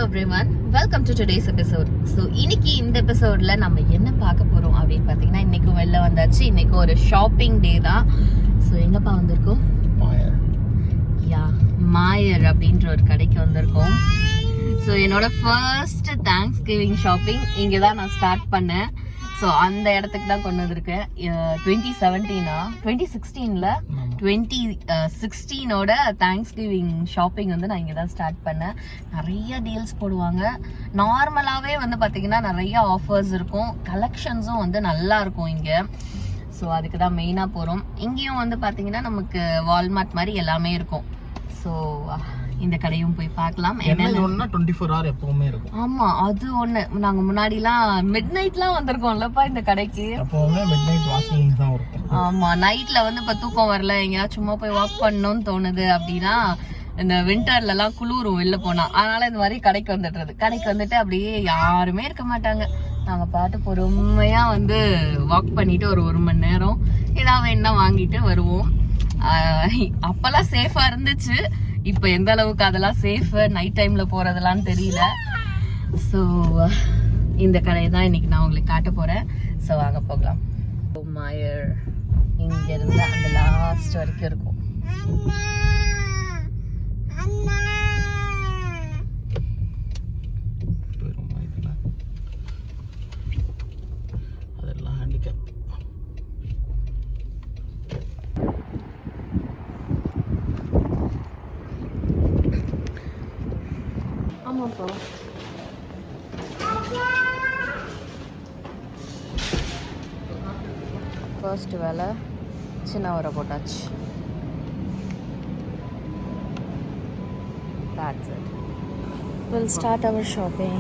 everyone, welcome to today's episode. So இன்னைக்கு இந்த எபிசோட்ல நம்ம என்ன பார்க்க போறோம் அப்படின்னு பாத்தீங்கன்னா, இன்னைக்கு வெளில வந்தாச்சு. இன்னைக்கு ஒரு ஷாப்பிங் டே தான். ஸோ எங்கப்பா வந்திருக்கோம்? மாயர் அப்படின்ற ஒரு கடைக்கு வந்திருக்கோம். ஸோ என்னோட ஃபர்ஸ்ட் தேங்க்ஸ் கிவிங் ஷாப்பிங் இங்கே தான் நான் ஸ்டார்ட் பண்ணேன். ஸோ அந்த இடத்துக்கு தான் கொண்டு வந்திருக்கேன். 2016ஓட தேங்க்ஸ் கிவிங் ஷாப்பிங் வந்து நான் இங்கே தான் ஸ்டார்ட் பண்ணேன். நிறைய டீல்ஸ் போடுவாங்க. நார்மலாகவே வந்து பார்த்தீங்கன்னா நிறைய ஆஃபர்ஸ் இருக்கும், கலெக்ஷன்ஸும் வந்து நல்லா இருக்கும் இங்கே. ஸோ அதுக்கு தான் மெயினாக போகிறோம். இங்கேயும் வந்து பார்த்தீங்கன்னா நமக்கு வால்மார்ட் மாதிரி எல்லாமே இருக்கும். ஸோ இந்த கடையும் போய் பார்க்கலாம். என்னன்னா 24 hour எப்பவுமே இருக்கும். ஆமா, அது ஒண்ணு. நாங்க முன்னாடிலாம் மிட் நைட்லாம் வந்திருக்கோம்லப்பா இந்த கடைக்கு. எப்பவுமே மிட் நைட் வாக்கிங் தான் இருக்கும். ஆமா, நைட்ல வந்து இப்ப தூக்கம் வரல, எங்கேயாவது சும்மா போய் வாக் பண்ணணும்னு தோணுது அப்படின்னா, இந்த விண்டர்ல எல்லாம் குளிரும் வெளில போனா, அதனால இந்த மாதிரி கடைக்கு வந்துடுறது. கடைக்கு வந்துட்டு அப்படியே யாருமே இருக்க மாட்டாங்க. நாங்க பாட்டு பொறுமையா வந்து வாக் பண்ணிட்டு ஒரு மணி நேரம் ஏதாவது வேணா வாங்கிட்டு வருவோம். அப்பெல்லாம் சேஃபா இருந்துச்சு. இப்ப எந்த அளவுக்கு அதெல்லாம் சேஃப் நைட் டைம்ல போறதெல்லாம் தெரியல. ஸோ இந்த கடையை தான் இன்னைக்கு நான் உங்களுக்கு காட்ட போறேன். ஸோ வாங்க போகலாம். மாயர் இங்க இருந்து அந்த லாஸ்ட் வரைக்கும் இருக்கும். அதெல்லாம் ஹேண்டிகேப். ஆமாப்பா, ஃபர்ஸ்ட் வேலை சின்ன வர போட்டாச்சு. That's it. We'll start our shopping.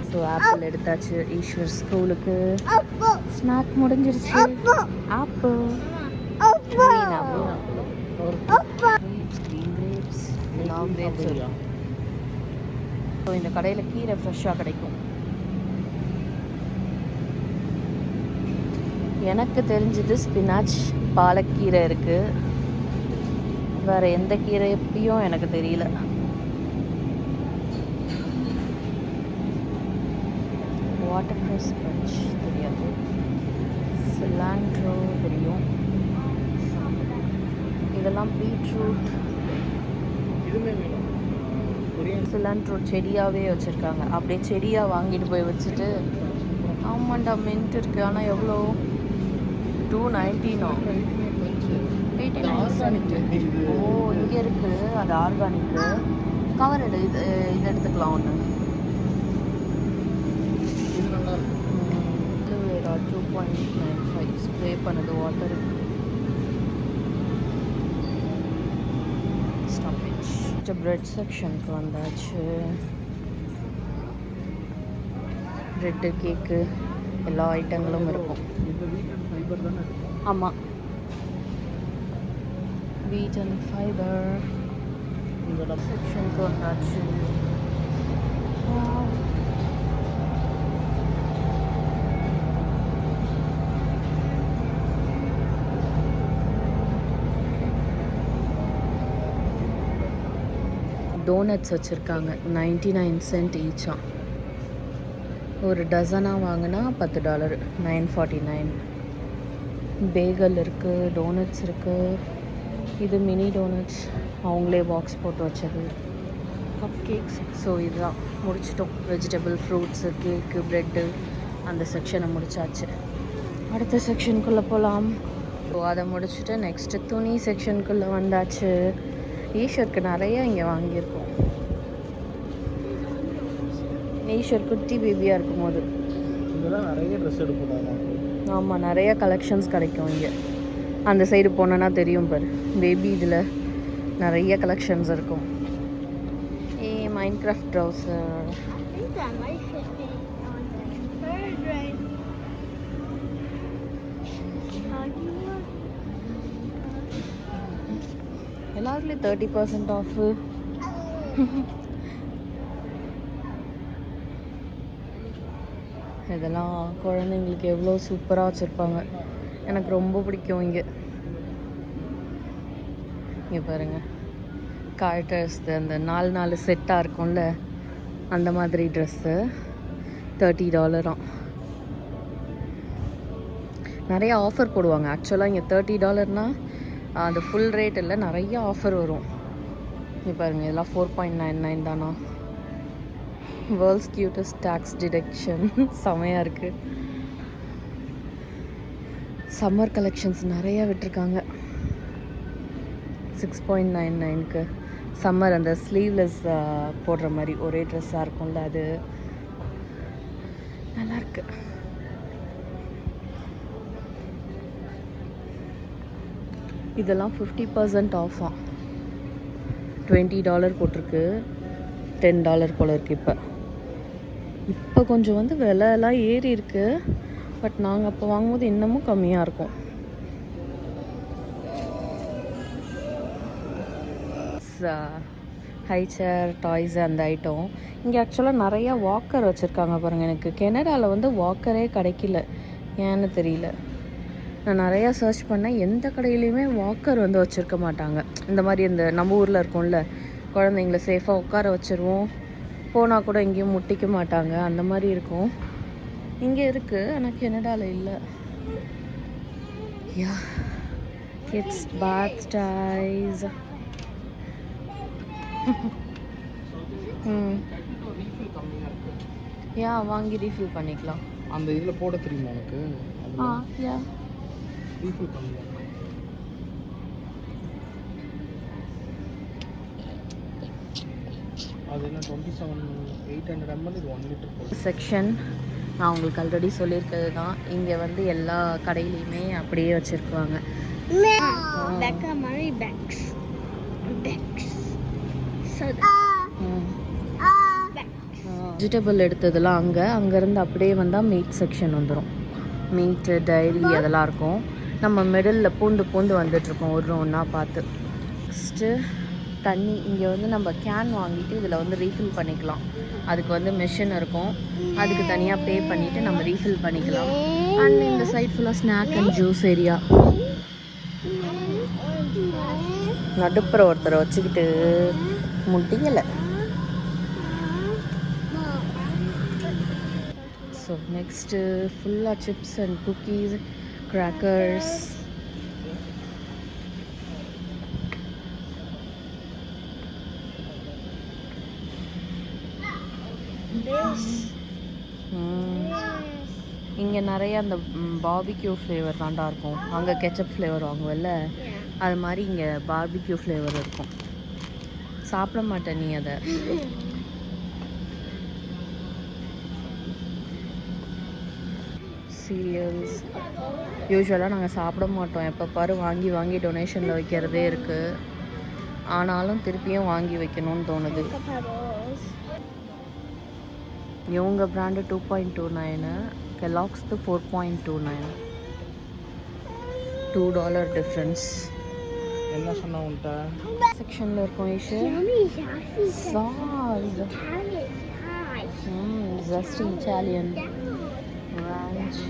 So apple எடுத்தாச்சு. ஈஸ்வர் ஸ்கூலுக்கு ஸ்நாக் முடிஞ்சிருச்சு. ஆப்பிள், ஸோ இந்த கடையில் கீரை ஃப்ரெஷ்ஷாக கிடைக்கும். எனக்கு தெரிஞ்சது ஸ்பினாச், பாலக்கீரை இருக்கு. வேற எந்த கீரை எப்படியும் எனக்கு தெரியல. வாட்டர் க்ரஸ் பஞ்ச் தெரியாது. சிலாண்ட்ரோ தெரியும். இதெல்லாம் பீட்ரூட். சிலாண்ட்ரோ செடியாகவே வச்சுருக்காங்க. அப்படியே செடியாக வாங்கிட்டு போய் வச்சுட்டு. ஆமாண்டா, மின்ட் இருக்குது. ஆனால் எவ்வளோ? 290. 89 cent. ஓ, இங்கே இருக்குது. அது ஆர்கானிக்கு. கவர் எடு. இது எடுத்துக்கலாம் ஒன்று. 2.95 ஸ்ப்ரே பண்ணுது வாட்டர். பிரெட் செக்ஷனுக்கு வந்தாச்சு. பிரெட்டு, கேக்கு எல்லா ஐட்டங்களும் இருக்கும். ஆமாம், வீட் அண்ட் ஃபைபர் செக்ஷனுக்கு வந்தாச்சு. டோனட்ஸ் வச்சுருக்காங்க. 99 cent ஈச்சா. ஒரு டசனாக வாங்கினா $10. 9.49. பேகல் இருக்குது, டோனட்ஸ் இருக்குது. இது மினி டோனட்ஸ், அவங்களே பாக்ஸ் போட்டு வச்சது. Cup cakes. ஸோ இதுதான் முடிச்சிட்டோம். வெஜிடபிள், ஃப்ரூட்ஸு, கேக்கு, ப்ரெட்டு, அந்த செக்ஷனை முடிச்சாச்சு. அடுத்த செக்ஷனுக்குள்ளே போகலாம். ஸோ அதை முடிச்சுட்டு நெக்ஸ்ட்டு துணி செக்ஷனுக்குள்ளே வந்தாச்சு. ஈஸ்வருக்கு நிறைய இங்கே வாங்கியிருக்கோம். ஈஸ்வர் குட்டி பேபியாக இருக்கும்போது நிறைய ட்ரெஸ் எடுப்போம். ஆமாம், நிறைய கலெக்ஷன்ஸ் கிடைக்கும் இங்கே. அந்த சைடு போனோன்னா தெரியும் பாரு, பேபி இதில் நிறைய கலெக்ஷன்ஸ் இருக்கும். Mind craft trouser. எல்லாத்துலேயும் 30% ஆஃபு. இதெல்லாம் குழந்தைங்களுக்கு எவ்வளோ சூப்பராக வச்சுருப்பாங்க. எனக்கு ரொம்ப பிடிக்கும் இங்கே. இங்கே பாருங்கள், கார்டர்ஸ் அந்த 4 செட்டாக இருக்கும்ல அந்த மாதிரி ட்ரெஸ்ஸு $30. நிறைய ஆஃபர் போடுவாங்க. ஆக்சுவலாக இங்கே $30 அந்த ஃபுல் ரேட் இல்லை, நிறைய ஆஃபர் வரும். இங்கே பாருங்கள், இதெல்லாம் 4.99 தானா. வேர்ல்ட்ஸ் கியூட்டஸ்ட் டேக்ஸ் டிடக்ஷன் செமையாக இருக்குது. சம்மர் கலெக்ஷன்ஸ் நிறையா விட்டுருக்காங்க. 6.99க்கு சம்மர் அந்த ஸ்லீவ்லெஸ் போடுற மாதிரி ஒரே ட்ரெஸ்ஸாக இருக்கும்ல, அது நல்லாயிருக்கு. இதெல்லாம் 50% ஆஃபா. $20 போட்டிருக்கு, $10 போல் இருக்குது. இப்போ கொஞ்சம் வந்து விலையெல்லாம் ஏறி இருக்கு. பட் நாங்கள் அப்போ வாங்கும்போது இன்னமும் கம்மியாக இருக்கும். ஹை சேர் டாய்ஸ் அந்த ஐட்டம். இங்கே ஆக்சுவலாக நிறையா வாக்கர் வச்சுருக்காங்க பாருங்கள். எனக்கு கெனடாவில் வந்து வாக்கரே கிடைக்கல, ஏன்னு தெரியல. நான் நிறையா சர்ச் பண்ணேன், எந்த கடையிலையுமே வாக்கர் வந்து வச்சுருக்க மாட்டாங்க. இந்த மாதிரி இந்த நம்ம ஊரில் இருக்கும்ல, குழந்தைங்கள சேஃபாக உட்கார வச்சுருவோம், போனால் கூட எங்கேயும் முட்டிக்க மாட்டாங்க, அந்த மாதிரி இருக்கும். இங்கே இருக்குது, ஆனால் கெனடாவில் இல்லை. யா, கிட்ஸ் பாத் டாய்ஸ். யா, வாங்கி ரீஃபில் பண்ணிக்கலாம். அந்த இதில் போட தெரியுமா உனக்கு? யா, ரீஃபில் பண்ணிக்கலாம். அது என்ன 27,800 ml, இது 1 லிட்டர் போகுது. செக்ஷன் நான் உங்களுக்கு ஆல்ரெடி சொல்லியிருக்கிறது தான். இங்கே வந்து எல்லா கடையிலையுமே அப்படியே வச்சுருக்குவாங்க. வெஜிடபிள் எடுத்ததெல்லாம் அங்கேருந்து அப்படியே வந்தால் மீட் செக்ஷன் வந்துடும். மீட்டு, டைரி அதெல்லாம் இருக்கும். நம்ம மிடில் பூந்து வந்துட்டுருக்கோம் ஒரு ஒன்றா பார்த்து. ஃபஸ்ட்டு தண்ணி இங்கே வந்து நம்ம கேன் வாங்கிட்டு இதில் வந்து ரீஃபில் பண்ணிக்கலாம். அதுக்கு வந்து மிஷின் இருக்கும், அதுக்கு தனியாக பே பண்ணிவிட்டு நம்ம ரீஃபில் பண்ணிக்கலாம். அண்ட் இந்த சைட் ஃபுல்லாக ஸ்நாக் அண்ட் ஜூஸ் ஏரியா. நடுப்புற ஒருத்தரை வச்சுக்கிட்டு முடியலை. ஸோ நெக்ஸ்ட்டு ஃபுல்லாக சிப்ஸ் அண்ட் குக்கீஸ், கிராக்கர்ஸ். இங்கே நிறைய அந்த பார்பிக்யூ ஃப்ளேவர் தாண்டா இருக்கும். அங்கே கெச்சப் ஃப்ளேவர் வாங்குவல்ல, அது மாதிரி இங்கே பார்பிக்யூ ஃப்ளேவர் இருக்கும். சாப்பிட மாட்டேன் நீ அதை. சீரியல்ஸ் யூஸ்வலாக நாங்கள் சாப்பிட மாட்டோம். எப்போ பாரு வாங்கி டொனேஷனில் வைக்கிறதே இருக்குது. ஆனாலும் திருப்பியும் வாங்கி வைக்கணும்னு தோணுது. இவங்க பிராண்டு 2.29, கெலாக்ஸ்து 4.29. $2 டிஃப்ரென்ஸ். என்ன சொன்னா உன்ட்ட? செக்ஷனில் இருக்கும் Eshu. Sauce, just Italian ranch.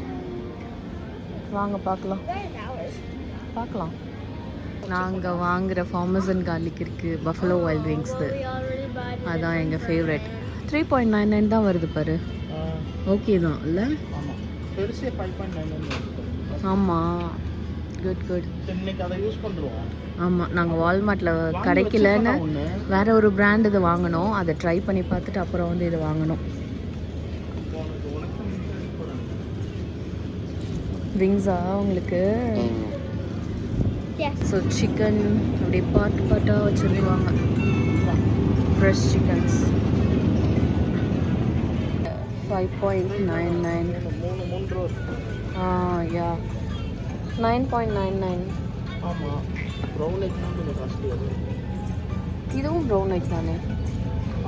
வாங்க பார்க்கலாம். நாங்கள் வாங்குகிற ஃபார்மஸ் அண்ட் கார்லிக் இருக்குது, பஃபலோ வைல்ட் விங்ஸு, அதுதான் எங்கள் ஃபேவரெட். 3.99 தான் வருது பாரு. ஓகே தான் இல்லை? ஆமாம், பெருசே 5.99. ஆமாம், குட். இன்னைக்கு அதை யூஸ் பண்ணுறோம். ஆமாம், நாங்கள் வால்மார்ட்டில் கிடைக்கலன்னு வேற ஒரு பிராண்ட் இது வாங்கினோம். அதை ட்ரை பண்ணி பார்த்துட்டு அப்புறம் வந்து இது வாங்கினோம். விங்ஸா உங்களுக்கு? ஸோ சிக்கன் அப்படியே பார்ட்டாக வச்சுருக்குவாங்க. Fresh chickens 5.99. யா 9.99. ஆமாம், ப்ரௌன் எக் தான் கொஞ்சம் காஸ்ட்லியாக இருக்குது. இதுவும் ப்ரௌன் எக் தானே?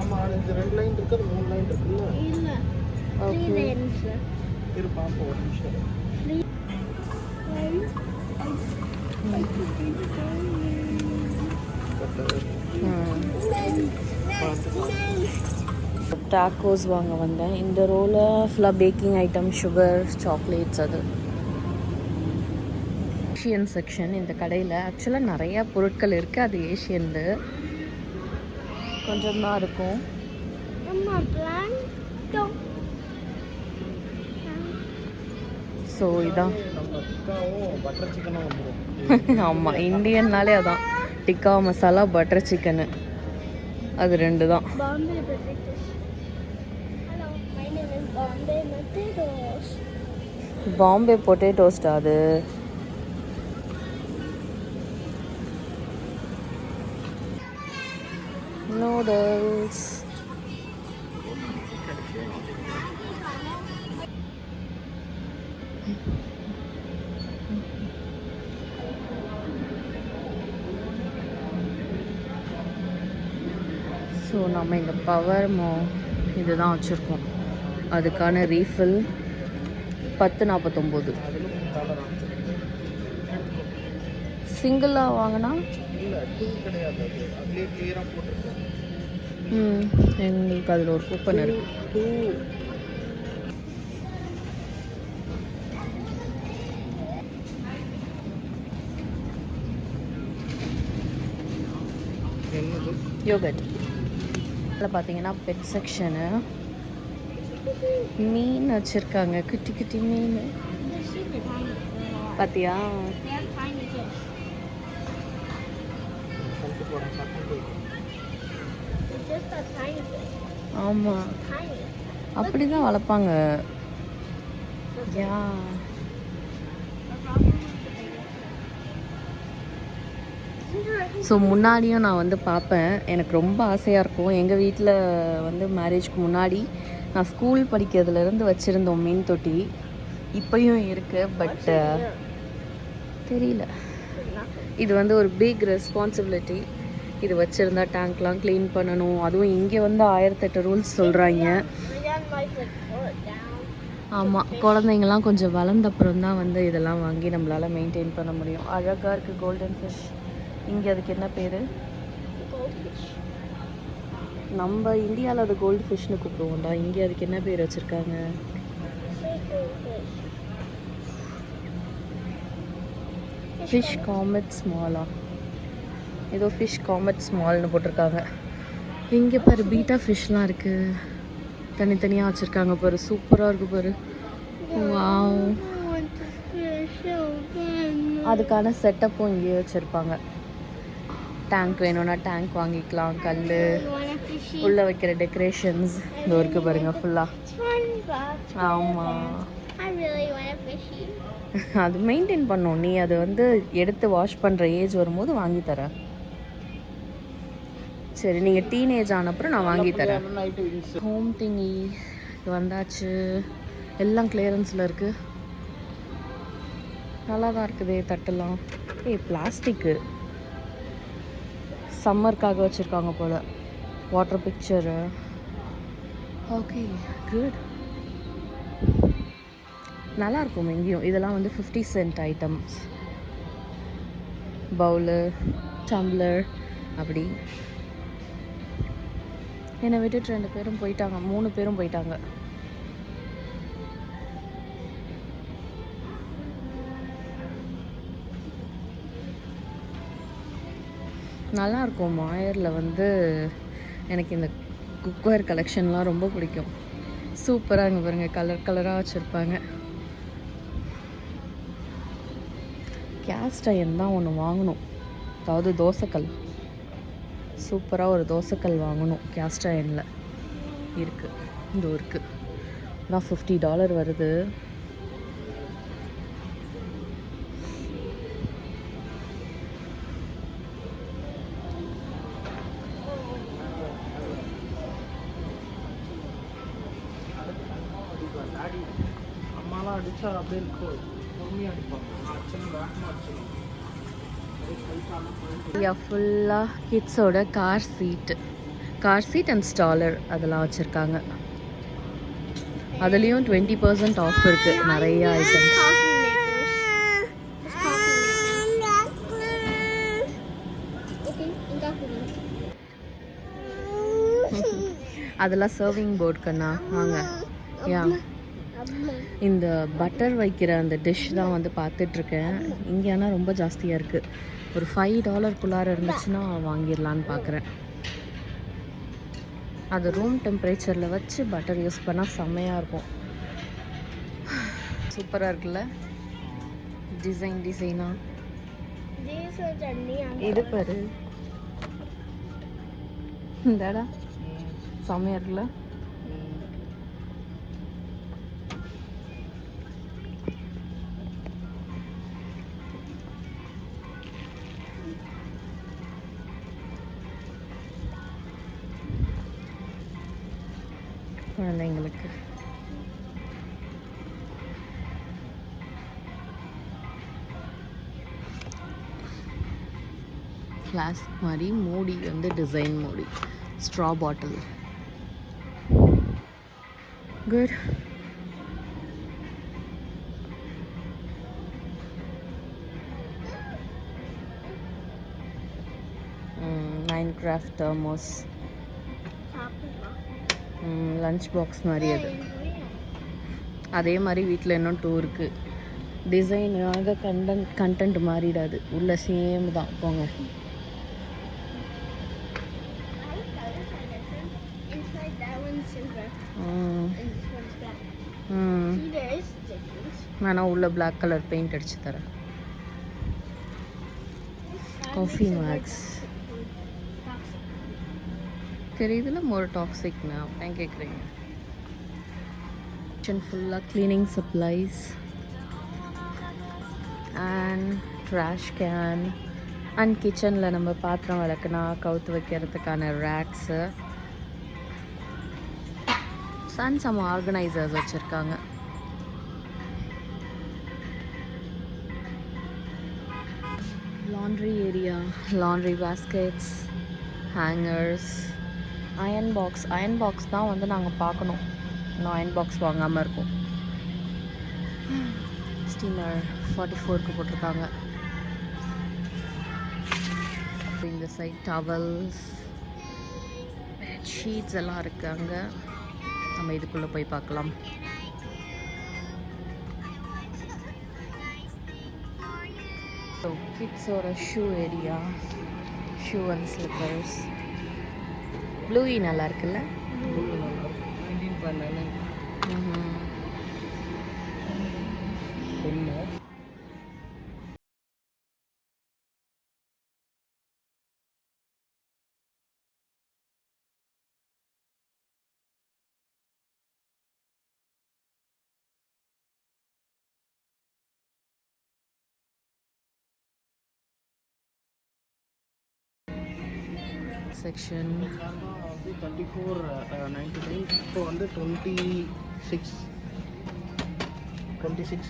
ஆமாம், இது 2 லைன் இருக்குது, 3 லைன் இருக்குல்ல. ஓகே, இரு பார்ப்போம் ஒரு நிமிஷம். டாக்கோஸ் வாங்க வந்தேன். இந்த ரோவில் ஃபுல்லாக பேக்கிங் ஐட்டம், சுகர், சாக்லேட்ஸ். அது ஏஷியன் செக்ஷன் இந்த கடையில். ஆக்சுவலாக நிறையா பொருட்கள் இருக்குது. அது ஏஷியன்து கொஞ்சம் தான் இருக்கும். ஸோ இதான் பட்டர் சிக்கனும் வந்துடும். ஆமாம், இந்தியன்னாலே அதான் டிக்கா மசாலா, பட்டர் சிக்கனு, அது 2 தான். பாம்பே பொட்டேட்டோஸ்டா அது? நூடுல்ஸ். ஸோ நம்ம இந்த பவர் இதுதான் வச்சுருக்கோம். அதுக்கான ரீஃபில் 10.49. சிங்கிளாக வாங்கினா இல்லை, டூ கிடையாது, அது அதுலேயே கிளியராக போட்டிருக்கோம். எங்களுக்கு அதில் ஒரு கூப்பன் இருக்குது. டூ என்னது யோகட். அதில் பார்த்தீங்கன்னா பெட் செக்ஷனு. மீன் வச்சுருக்காங்க, குட்டி குட்டி மீன். பார்த்தியா? ஆமாம், அப்படி தான் வளர்ப்பாங்க. யா, ஸோ முன்னாடியும் நான் வந்து பார்ப்பேன். எனக்கு ரொம்ப ஆசையாக இருக்கும். எங்கள் வீட்டில் வந்து மேரேஜ்க்கு முன்னாடி நான் ஸ்கூல் படிக்கிறதுலேருந்து வச்சுருந்தோம் மீன் தொட்டி. இப்போயும் இருக்குது, பட் தெரியல. இது வந்து ஒரு பிக் ரெஸ்பான்சிபிலிட்டி. இது வச்சுருந்தா டேங்க்லாம் க்ளீன் பண்ணணும். அதுவும் இங்கே வந்து 1008 ரூல்ஸ் சொல்கிறாங்க. ஆமாம், குழந்தைங்கள்லாம் கொஞ்சம் வளர்ந்தப்புறம் தான் வந்து இதெல்லாம் வாங்கி நம்மளால் மெயின்டைன் பண்ண முடியும். அழகாக இருக்குது கோல்டன் ஃபிஷ். இங்கே அதுக்கு என்ன பேர்? நம்ம இந்தியாவில் அது கோல்டு ஃபிஷ்னு கூப்பிடுவோம்டா. இங்கே அதுக்கு என்ன பேர் வச்சுருக்காங்க? ஃபிஷ் காமெட் ஸ்மாலா, ஏதோ ஃபிஷ் காமெட் ஸ்மால்னு போட்டிருக்காங்க. இங்கே பாரு பீட்டா ஃபிஷ்லாம் இருக்குது, தனித்தனியாக வச்சுருக்காங்க பாரு. சூப்பராக இருக்குது பாரு. வாவ், அதுக்கான செட்டப்பும் இங்கேயே வச்சுருப்பாங்க. டேங்க் வேணும்னா டேங்க் வாங்கிக்கலாம். கல் உள்ளே வைக்கிற டெக்கரேஷன்ஸ் இதோ இருக்குது பாருங்க ஃபுல்லாக. ஆமாம், அது மெயின்டைன் பண்ணும். நீ அது வந்து எடுத்து வாஷ் பண்ணுற ஏஜ் வரும்போது வாங்கி தரேன். சரி, நீங்கள் டீனேஜ் ஆனப்புறம் நான் வாங்கி தரேன். ஹோம் திங்கி வந்தாச்சு. எல்லாம் கிளியரன்ஸில் இருக்குது. நல்லா தான் இருக்குதே தட்டெல்லாம். பிளாஸ்டிக்கு சம்மருக்காக வச்சுருக்காங்க போல். Water pitcher. Okay, good. நல்லாயிருக்கும் எங்கேயும். இதெல்லாம் வந்து 50 சென்ட் ஐட்டம்ஸ். பவுலு, டம்ளர் அப்படி. என்னை விட்டுட்டு 2 பேரும் போயிட்டாங்க, 3 பேரும் போயிட்டாங்க. நல்லாயிருக்கும். மாயரில் வந்து எனக்கு இந்த குக்வேர் கலெக்ஷன்லாம் ரொம்ப பிடிக்கும். சூப்பராக இங்கே பாருங்கள், கலர் கலராக வச்சுருப்பாங்க. கேஸ்ட் அயன் தான் ஒன்று வாங்கணும், அதாவது தோசைக்கல். சூப்பராக ஒரு தோசைக்கல் வாங்கணும். கேஸ்ட் அயனில் இருக்குது, இந்த இருக்குது. நான் $50 வருது. அம்மாலாம் அடிச்சா அப்படியே இருக்கும், பொறுமையாக அடிப்பாங்க. ஃபுல்லாக கிட்ஸோட கார் சீட் அண்ட் ஸ்டாலர் அதெல்லாம் வச்சுருக்காங்க. அதுலேயும் 20% ஆஃப் இருக்குது நிறைய ஐட்டம்ஸ். அதெல்லாம் சர்விங் போர்ட் கண்ணா வாங்க. யா இந்த பட்டர் வைக்கிற அந்த டிஷ் தான் வந்து பார்த்துட்ருக்கேன். இங்கே ஆனால் ரொம்ப ஜாஸ்தியாக இருக்குது. ஒரு $5 இருந்துச்சுன்னா வாங்கிடலான்னு பார்க்குறேன். அது ரூம் டெம்பரேச்சரில் வச்சு பட்டர் யூஸ் பண்ணால் செம்மையாக இருக்கும். சூப்பராக இருக்குல்ல, டிசைனாக. இது பாரு, இந்தாடா செம்மையாக இருக்குல்ல. குழந்தைங்களுக்கு ஃப்ளாஸ்க் மாதிரி மூடி வந்து டிசைன் மூடி, straw bottle. Good. Minecraft thermos, lunch box மாதிரி. அது அதே மாதிரி வீட்டில் இன்னும் 2 இருக்குது. டிசைனாக கண்டென்ட் மாறிடாது, உள்ள சேம் தான். போங்க. ஆனால் உள்ள பிளாக் கலர் பெயிண்ட் அடிச்சு தரேன். காஃபி மேக்ஸ் தெரியுதுல, மோர் டாக்ஸிக்னா அப்படின் கேட்குறீங்க. கிச்சன் ஃபுல்லாக cleaning supplies and trash can. And கிச்சனில் நம்ம பாத்திரம் விளக்குனா கவுத்து வைக்கிறதுக்கான ரேக்ஸு அண்ட் சம் ஆர்கனைசர்ஸ் வச்சுருக்காங்க. Laundry area, laundry baskets, hangers, iron box தான் வந்து நாங்கள் பார்க்கணும். இன்னும் அயன் பாக்ஸ் வாங்காமல் இருக்கும். ஸ்டீமர் 44க்கு போட்டிருக்காங்க. இந்த சைட் டவல்ஸ், ஷீட்ஸ் எல்லாம் இருக்குது. அங்கே நம்ம இதுக்குள்ளே போய் பார்க்கலாம். ஸோ கிட்ஸோட shoe area, shoe and slippers. Bluey நல்லா இருக்குல்ல. செக்ஷன் 34.99. இப்போ வந்து 26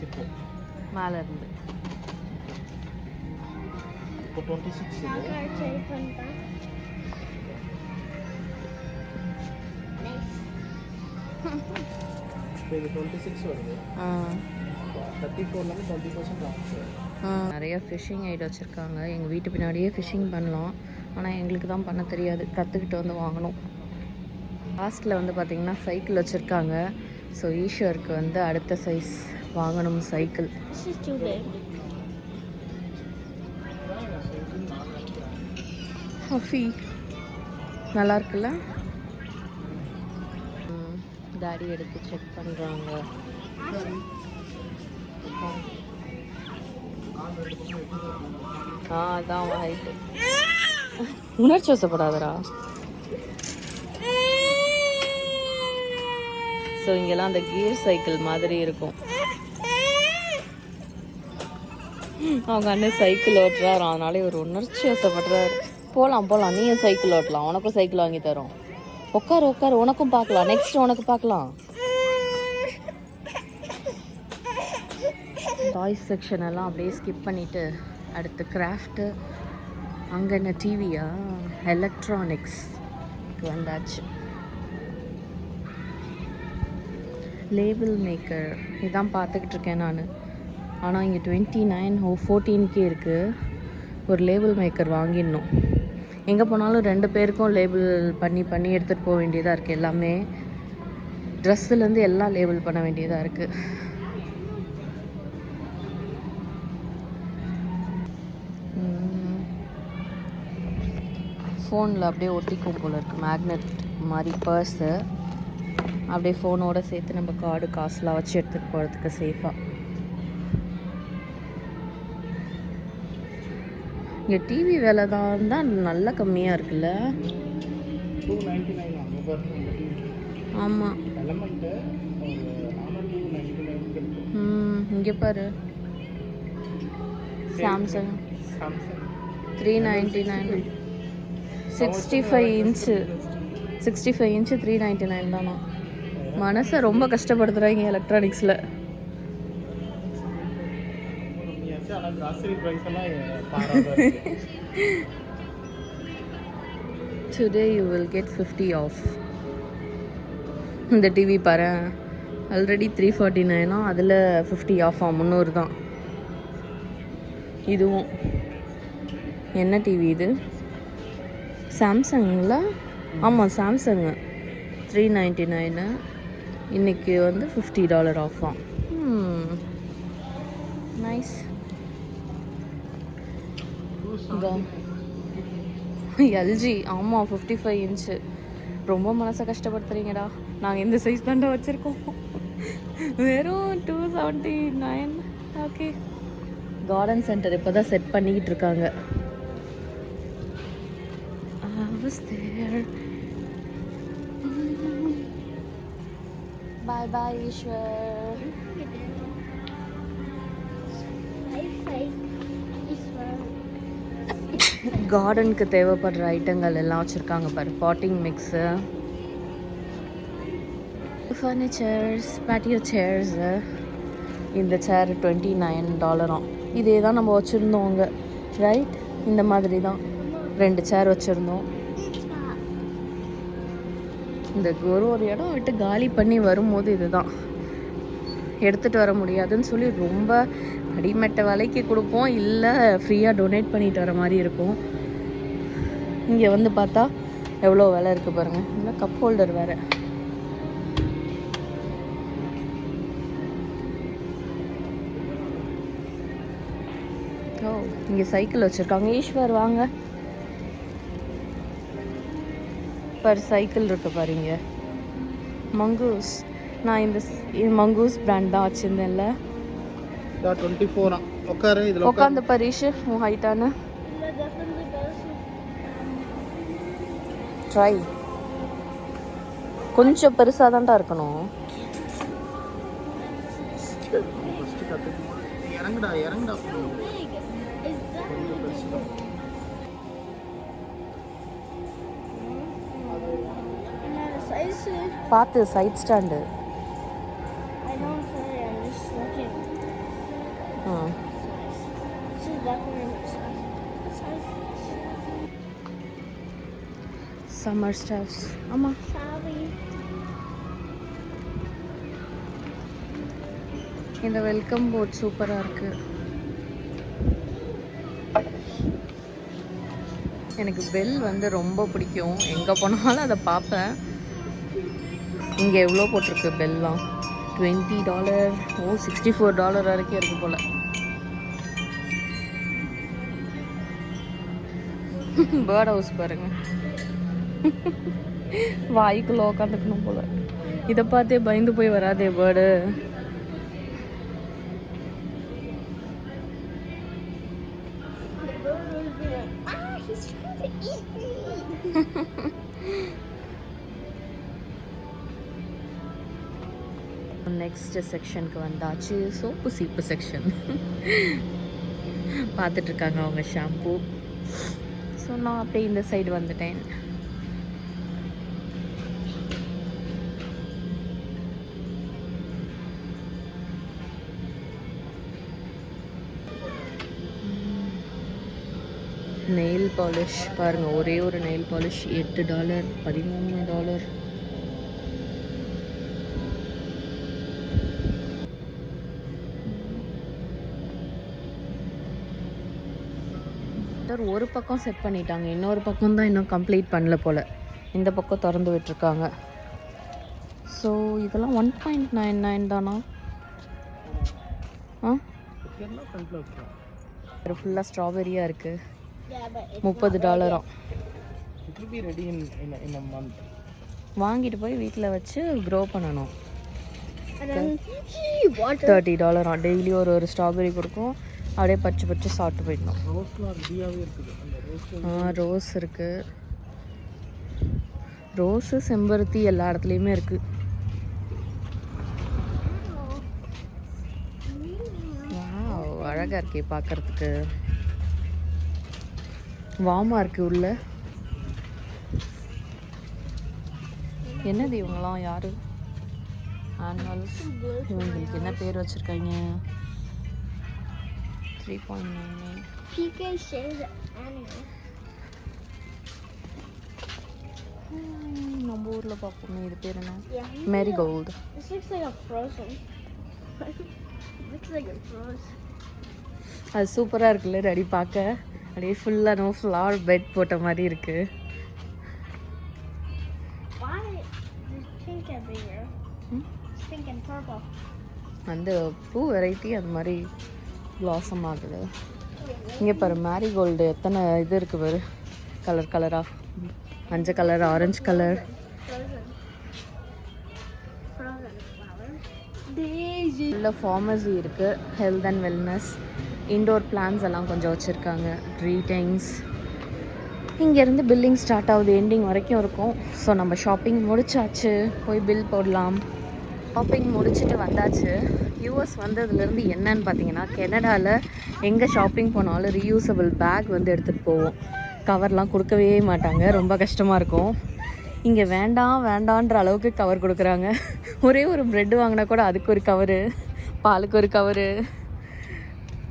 இப்போ மேலே இருந்து. இப்போ 26 இது. இப்போ இது 26 வருது. 34லேருந்து 20% ஆஃப். நிறைய ஃபிஷ்ஷிங் ஐட் வச்சுருக்காங்க. எங்கள் வீட்டு பின்னாடியே ஃபிஷ்ஷிங் பண்ணலாம். ஆனால் எங்களுக்கு தான் பண்ண தெரியாது, கற்றுக்கிட்டு வந்து வாங்கணும். லாஸ்ட்டில் வந்து பார்த்திங்கன்னா சைக்கிள் வச்சுருக்காங்க. ஸோ ஈஸ்வருக்கு வந்து அடுத்த சைஸ் வாங்கணும் சைக்கிள். ஹஃபி நல்லா இருக்குல்ல. டாடி எடுத்து செக் பண்ணுறாங்க. அதான் ஹைட்டு. உணர்ச்சி வசப்படாதரா. ஸோ இங்கெல்லாம் அந்த கியர் சைக்கிள் மாதிரி இருக்கும். அவங்க அண்ணன் சைக்கிள் ஓட்டுறாரு, அதனால ஒரு உணர்ச்சி வசப்படுறாரு. போகலாம் நீயும் சைக்கிள் ஓட்டலாம், உனக்கும் சைக்கிள் வாங்கி தரோம். உட்காரு உனக்கும் பார்க்கலாம். நெக்ஸ்ட் உனக்கு பார்க்கலாம். டாய்ஸ் செக்ஷன் எல்லாம் அப்படியே ஸ்கிப் பண்ணிவிட்டு அடுத்து கிராஃப்ட்டு. அங்கே என்ன டிவியா, எலக்ட்ரானிக்ஸ் வந்தாச்சு. லேபிள் மேக்கர் இதான் பார்த்துக்கிட்டு இருக்கேன் நான். ஆனால் இங்கே 29 14K இருக்குது. ஒரு லேபிள் மேக்கர் வாங்கிடணும். எங்கே போனாலும் 2 பேருக்கும் லேபிள் பண்ணி பண்ணி எடுத்துகிட்டு போக வேண்டியதாக இருக்குது. எல்லாமே ட்ரெஸ்ஸுலேருந்து எல்லாம் லேபிள் பண்ண வேண்டியதாக இருக்குது. ஃபோனில் அப்படியே ஒட்டிக்கும் போல் இருக்குது, மேக்னெட் மாதிரி பர்ஸு. அப்படியே ஃபோனோடு சேர்த்து நம்ம கார்டு காசுலாம் வச்சு எடுத்துகிட்டு போகிறதுக்கு சேஃபாக. இங்கே டிவி விலை தான் நல்லா கம்மியாக இருக்குல்ல. 299 ஆமாம். இங்கே பாரு, சாம்சங் 399, 65 இன்ச்சு 65 இன்ச்சு 399 தானா. மனசை ரொம்ப கஷ்டப்படுத்துகிறாங்க எலக்ட்ரானிக்ஸில். Today you will get 50 off. இந்த டிவி பாரு, ஆல்ரெடி 349, அதில் 50 ஆஃப், 300 தான். இதுவும் என்ன டிவி இது? சாம்சங்கில். ஆமாம், சாம்சங்கு 399. இன்றைக்கி வந்து $50 ஆஃபா. நைஸ். எல்ஜி. ஆமாம், 55 இன்ச்சு. ரொம்ப மனசை கஷ்டப்படுத்துறீங்கடா. நாங்கள் இந்த சைஸ் தாண்டா வச்சுருக்கோம். வெறும் 279. ஓகே. கார்டன் சென்டர் இப்போ தான் செட் பண்ணிக்கிட்டு இருக்காங்க. பாய் பாய் ஈஸ்வர். கார்டனுக்கு தேவைப்படுற ஐட்டங்கள் எல்லாம் வச்சுருக்காங்க பாரு. Potting mix, furnitures, patio chairs. இந்த சேர் $29. இதே தான் நம்ம வச்சுருந்தோங்க, ரைட்? இந்த மாதிரி தான் 2 சேர் வச்சுருந்தோம். இந்த ஒரு இடம் விட்டு காலி பண்ணி வரும்போது இதுதான் எடுத்துகிட்டு வர முடியாதுன்னு சொல்லி ரொம்ப அடிமட்ட விலைக்கு கொடுப்போம், இல்லை ஃப்ரீயாக டொனேட் பண்ணிட்டு வர மாதிரி இருக்கும். இங்கே வந்து பார்த்தா எவ்வளோ விலை இருக்குது பாருங்கள். இல்லை கப் ஹோல்டர் வேறு. ஓ, இங்கே சைக்கிள் வச்சுருக்காங்க. ஈஸ்வர் வாங்க. பர் சைக்கிள் இருக்கு பாருங்க. மங்கூஸ். நான் இந்த மங்கூஸ் பிராண்ட் தான் வச்சுருந்தேன்ல. 24 உட்காரு. இதில் உட்காந்து பரீஷ் உன் ஹைட்டானு ட்ரை. கொஞ்சம் பெருசாக தான்டா இருக்கணும். இறங்குடா இறங்குடா. பார்த்து சைட் ஸ்டாண்டு. Summer staffs. ஆமாம், இந்த வெல்கம் போர்ட் சூப்பராக இருக்குது. எனக்கு பெல் வந்து ரொம்ப பிடிக்கும். எங்கே போனாலும் அதை பார்ப்பேன். இங்கே எவ்வளோ போட்டிருக்கு பெல்லாம்? $20. ஓ, $64 வரைக்கும் இருக்குது போல். பேர்ட் ஹவுஸ் பாருங்க. வாய்க்குள்ளே உக்காந்துக்கணும் போல். இதை பார்த்தே பயந்து போய் வராதே பேர்டு. நெக்ஸ்ட் செக்ஷனுக்கு வந்தாச்சு. சோப்பு சீப்பு செக்ஷன். பார்த்துட்ருக்காங்க அவங்க ஷாம்பு. ஸோ நான் அப்படியே இந்த சைடு வந்துட்டேன். நெயில் பாலிஷ் பாருங்கள். ஒரே ஒரு நெயில் பாலிஷ் $8, $13. கலர் ஒரு பக்கம் செட் பண்ணிட்டாங்க, இன்னொரு பக்கம் தான் இன்னும் கம்ப்ளீட் பண்ணல போல். இந்த பக்கம் திறந்து விட்டுருக்காங்க. ஸோ இதெல்லாம் 1.99 தானா? ஃபுல்லாக ஸ்ட்ராபெரியாக இருக்குது. $30. வாங்கிட்டு போய் வீட்டில் வச்சு க்ரோ பண்ணணும். $30. டெய்லி ஒரு ஸ்ட்ராபெரி கொடுக்கும், அப்படியே பச்சை சாப்பிட்டு போயிடணும். ரோஸ் இருக்குது. ரோஸு செம்பருத்தி எல்லா இடத்துலையுமே இருக்குது. அழகாக இருக்கே பார்க்குறதுக்கு. வார்மாக இருக்குது உள்ள. என்னது இவங்களாம் யாரு? ஆனிமல்ஸ். இவங்களுக்கு என்ன பேர் வச்சுருக்காங்க? 3.99. நம்ம ஊரில் பார்ப்போமே, இது பேர் என்ன? மேரிகோல்டு. அது சூப்பராக இருக்குல்ல ரெடி பார்க்க. அப்படியே ஃபுல்லாக ஃப்ளவர் பெட் போட்ட மாதிரி இருக்குது. அந்த பூ வெரைட்டி அது மாதிரி பிளாசம் ஆகுது. இங்கே பாரு மேரிகோல்டு எத்தனை இது இருக்குது பாரு, கலர் கலராக. மஞ்சள் கலர், ஆரஞ்சு கலர். உள்ள ஃபார்மசி இருக்குது, health and wellness, indoor plans எல்லாம் கொஞ்சம் வச்சுருக்காங்க. க்ரீட்டிங்ஸ். இங்கேருந்து பில்லிங் ஸ்டார்ட் ஆகுது, எண்டிங் வரைக்கும் இருக்கும். ஸோ நம்ம ஷாப்பிங் முடிச்சாச்சு, போய் பில் போடலாம். ஷாப்பிங் முடிச்சுட்டு வந்தாச்சு. யூஎஸ் வந்ததுலேருந்து என்னன்னு பார்த்தீங்கன்னா, கெனடாவில் எங்கே ஷாப்பிங் போனாலும் ரீயூசபிள் பேக் வந்து எடுத்துகிட்டு போவோம். கவர்லாம் கொடுக்கவே மாட்டாங்க, ரொம்ப கஷ்டமாக இருக்கும். இங்கே வேண்டான்ற அளவுக்கு கவர் கொடுக்குறாங்க. ஒரே ஒரு ப்ரெட் வாங்கினா கூட அதுக்கு ஒரு கவரு, பாலுக்கு ஒரு கவரு.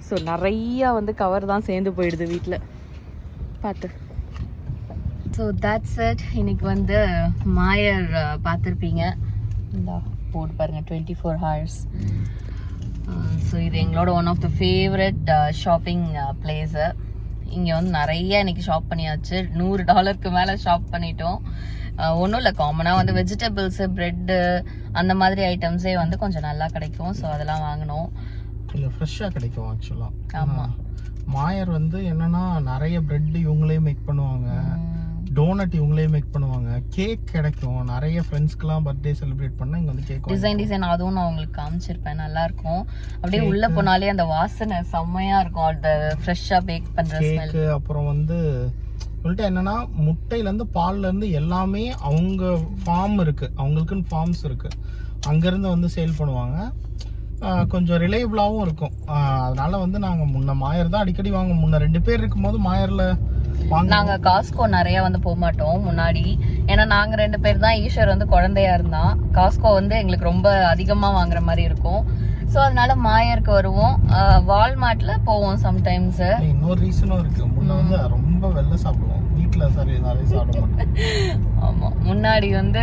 ஸோ நிறையா வந்து கவர் தான் சேர்ந்து போயிடுது வீட்டில் பார்த்து. So that's it. இன்னைக்கு வந்து மாயர் பார்த்துருப்பீங்க, இந்த போர்டு பாருங்கள், 24 hours. ஸோ இது எங்களோட one of the favourite shopping place. இங்கே வந்து நிறைய இன்னைக்கு ஷாப் பண்ணியாச்சு. $100 மேலே ஷாப் பண்ணிட்டோம். ஒன்றும் இல்லை, காமனாக வந்து வெஜிடபிள்ஸு, ப்ரெட்டு, அந்த மாதிரி ஐட்டம்ஸே வந்து கொஞ்சம் நல்லா கிடைக்கும். ஸோ அதெல்லாம் வாங்கினோம். இல்லை, ஃப்ரெஷ்ஷாக கிடைக்கும் ஆக்சுவலாக. ஆமாம். மாயர் வந்து என்னன்னா நிறைய ப்ரெட் இவங்களே மேக் பண்ணுவாங்க, டோனட் இவங்களே மேக் பண்ணுவாங்க, கேக் கிடைக்கும். நிறைய ஃப்ரெண்ட்ஸ்க்குலாம் பர்த்டே செலிப்ரேட் பண்ணால் இங்கே வந்து கேக் டிசைன் அதுவும் நான் உங்களுக்கு காமிச்சிருப்பேன், நல்லா இருக்கும். அப்படியே உள்ள போனாலே அந்த வாசனை செம்மையா இருக்கும், அந்த ஃப்ரெஷ்ஷாக பேக் பண்ணுற ஸ்மெல். அப்புறம் வந்து சொல்லிட்டு என்னன்னா, முட்டையிலேருந்து பால்லேருந்து எல்லாமே அவங்க ஃபார்ம் இருக்குது, அவங்களுக்குன்னு ஃபார்ம்ஸ் இருக்குது, அங்கேருந்து வந்து சேல் பண்ணுவாங்க. கொஞ்சம் ரிலையபிளாகவும் இருக்கும். அதனால வந்து நாங்கள் முன்ன மாயர் தான் அடிக்கடி வாங்க. முன்ன 2 பேர் இருக்கும்போது மாயரில் நாங்க காஸ்கோ நிறைய வந்து போக மாட்டோம் முன்னாடி. ஏன்னா நாங்க 2 பேர் தான், ஈஸ்வர் வந்து குழந்தையா இருந்தான். காஸ்கோ வந்து எங்களுக்கு ரொம்ப அதிகமா வாங்குற மாதிரி இருக்கும். ஸோ அதனால மாயருக்கு வருவோம். வால்மார்ட்ல போவோம் சம்டைம்ஸ். இன்னொரு ரீசனும் இருக்கு, முன்ன வந்து ரொம்ப வெளில சாப்பிடுவோம், வீட்டில் சரி நிறைய சாப்பிட மாட்டோம். ஆமா, முன்னாடி வந்து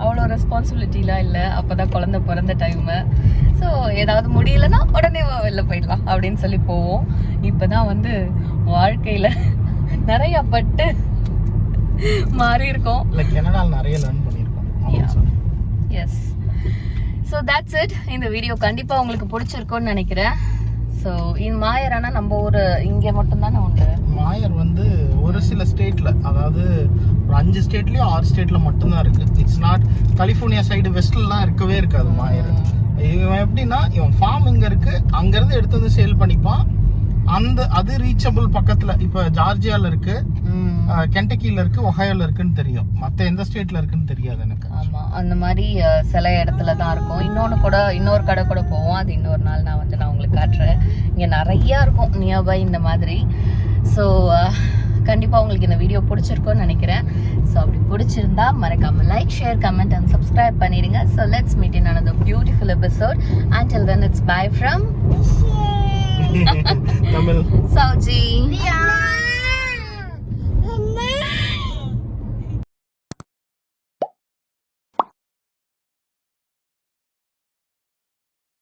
அவ்வளோ ரெஸ்பான்சிபிலிட்டிலாம் இல்லை, அப்பதான் குழந்தை பிறந்த டைமு. ஸோ ஏதாவது முடியலன்னா உடனே வெளில போயிடலாம் அப்படின்னு சொல்லி போவோம். இப்பதான் வந்து வாழ்க்கையில நிறைய பட்டு மாறி இருக்கோம். கனடால நிறைய லேர்ன் பண்ணிருக்கோம். எஸ். So that's it. இந்த வீடியோ கண்டிப்பா உங்களுக்கு பிடிச்சிருக்கும்னு நினைக்கிறேன். ஸோ இந்த மாயரானா நம்ம ஊர் இங்கே மட்டும்தானே உண்டு. மாயர் வந்து ஒரு சில ஸ்டேட்ல, அதாவது ஒரு 5 ஸ்டேட்லயும் 6 ஸ்டேட்ல மட்டும்தான் இருக்கு. இட்ஸ் நாட் கலிஃபோர்னியா சைடு வெஸ்ட்லாம் இருக்கவே இருக்காது மாயர். இவன் எப்படின்னா, இவன் ஃபார்ம் இங்க இருக்கு, அங்கிருந்து எடுத்து வந்து சேல் பண்ணிப்பான். அது ரீச்சபிள் பக்கத்துல. இப்ப ஜார்ஜியால இருக்கு, கென்டக்கில இருக்கு, ஒஹாயோல இருக்குன்னு தெரியும், மத்த எந்த ஸ்டேட்ல இருக்குன்னு தெரியாது எனக்கு. ஆமா, அந்த மாதிரி சில இடத்துல தான் இருக்கும். இன்னொரு கடை கூட போவோம், அது இன்னொரு நாள் நான் உங்களுக்கு காட்டுறேன். இங்க நிறைய இருக்கும் நியர்பை இந்த மாதிரி. ஸோ கண்டிப்பா உங்களுக்கு இந்த வீடியோ பிடிச்சிருக்கும்னு நினைக்கிறேன். ஸோ அப்படி பிடிச்சிருந்தா மறக்காம like, share, comment and subscribe பண்ணிடுங்க. So let's meet in another beautiful episode. Until then, it's bye from Tamil. Sauji.